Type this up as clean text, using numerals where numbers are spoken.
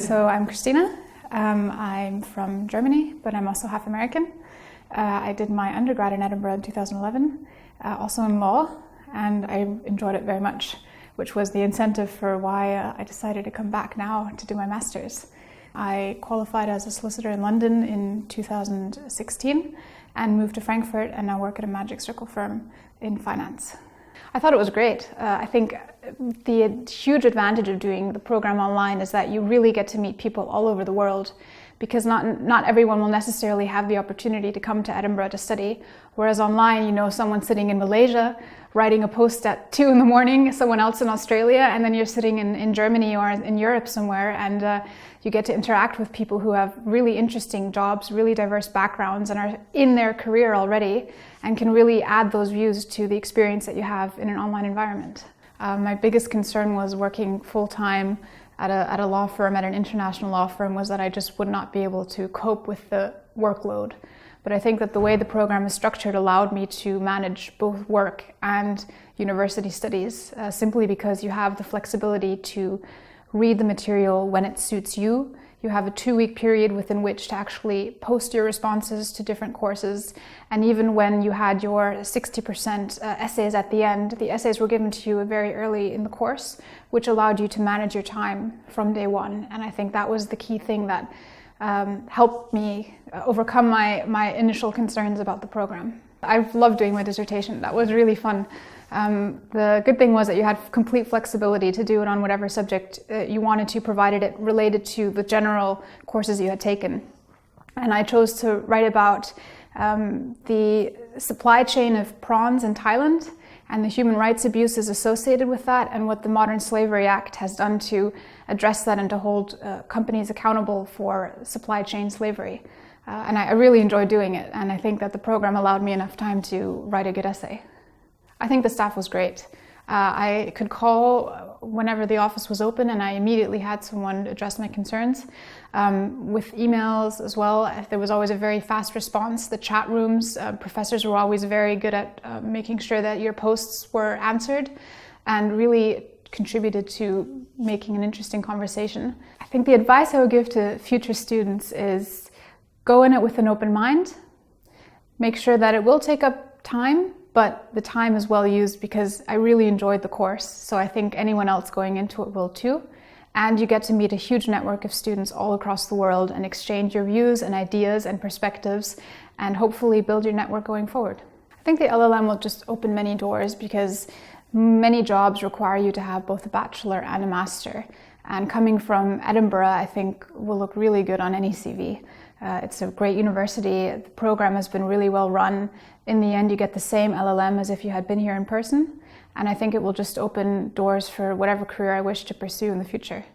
So I'm Christina. I'm from Germany, but I'm also half American. I did my undergrad in Edinburgh in 2011, also in law, and I enjoyed it very much, which was the incentive for why I decided to come back now to do my master's. I qualified as a solicitor in London in 2016 and moved to Frankfurt, and now work at a magic circle firm in finance. I thought it was great. I think the huge advantage of doing the program online is that you really get to meet people all over the world, because not everyone will necessarily have the opportunity to come to Edinburgh to study. Whereas online, you know someone sitting in Malaysia writing a post at 2 in the morning, someone else in Australia, and then you're sitting in Germany or in Europe somewhere, and you get to interact with people who have really interesting jobs, really diverse backgrounds, and are in their career already, and can really add those views to the experience that you have in an online environment. My biggest concern was working full-time at a law firm, at an international law firm, was that I just would not be able to cope with the workload. But I think that the way the program is structured allowed me to manage both work and university studies, simply because you have the flexibility to read the material when it suits you. You have a 2-week period within which to actually post your responses to different courses. And even when you had your 60% essays at the end, the essays were given to you very early in the course, which allowed you to manage your time from day one. And I think that was the key thing that helped me overcome my initial concerns about the program. I've loved doing my dissertation. That was really fun. The good thing was that you had complete flexibility to do it on whatever subject you wanted to, provided it related to the general courses you had taken. And I chose to write about the supply chain of prawns in Thailand and the human rights abuses associated with that, and what the Modern Slavery Act has done to address that and to hold companies accountable for supply chain slavery. And I really enjoyed doing it, and I think that the program allowed me enough time to write a good essay. I think the staff was great. I could call whenever the office was open, and I immediately had someone address my concerns. With emails as well, there was always a very fast response. The chat rooms, professors were always very good at making sure that your posts were answered, and really contributed to making an interesting conversation. I think the advice I would give to future students is go in it with an open mind. Make sure that it will take up time, but the time is well used, because I really enjoyed the course. So I think anyone else going into it will too. And you get to meet a huge network of students all across the world and exchange your views and ideas and perspectives, and hopefully build your network going forward. I think the LLM will just open many doors, because many jobs require you to have both a bachelor and a master. And coming from Edinburgh, I think will look really good on any CV. It's a great university. The program has been really well run. In the end, you get the same LLM as if you had been here in person. And I think it will just open doors for whatever career I wish to pursue in the future.